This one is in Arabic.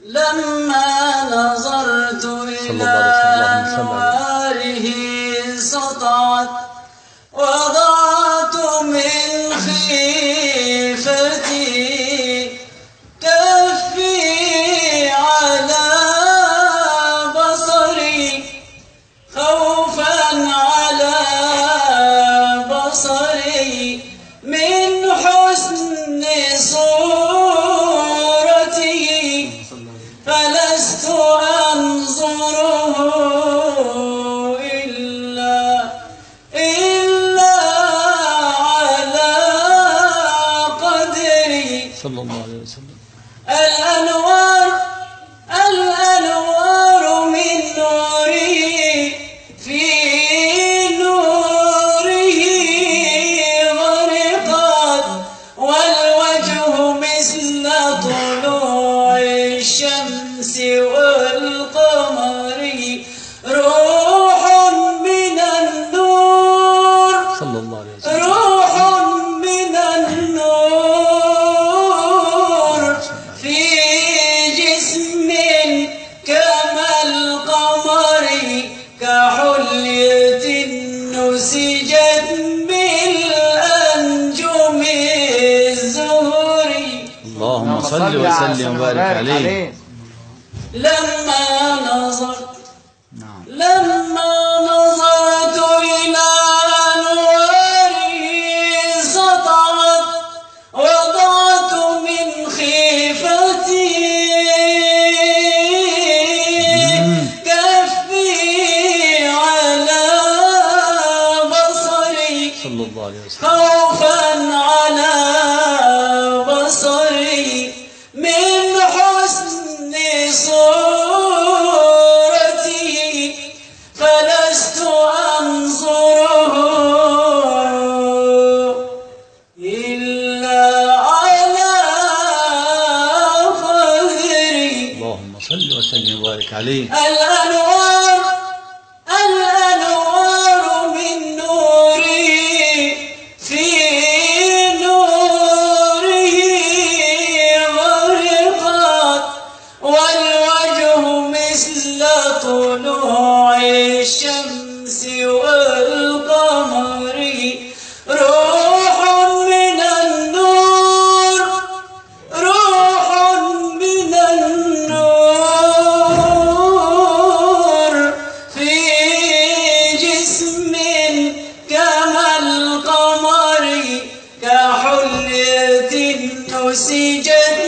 لما نظرت إلى أنواره سطعت وضعت من خيفتي كفي على بصري خوفا على بصري من حسن صورته فلست أنظره إلا على قدري صلى الله عليه وسلم. الأنوار من نوره في نوره غرقت والوجه مثل طلوع الشمس والقمر روح من النور صلى الله عليه وسلم. روح من النور في جسم كما القمر كحلية نسجت بالأنجم الزهر. اللهم صل وسلم وبارك عليه. لما نظرت إلى أنواره سطعت وضعت من خيفتي كفي على بصري صلى الله عليه وسلم خوفا على بصري من حسن صورته فلست أنظره إلا على قدري. اللهم صل وسلم وبارك عليه. الأنوار من نوره في نوره غرقت والوجه مثل طلوع الشمس والقمر روح من النور روح من النور في جسم كما القمر كحلية نسجت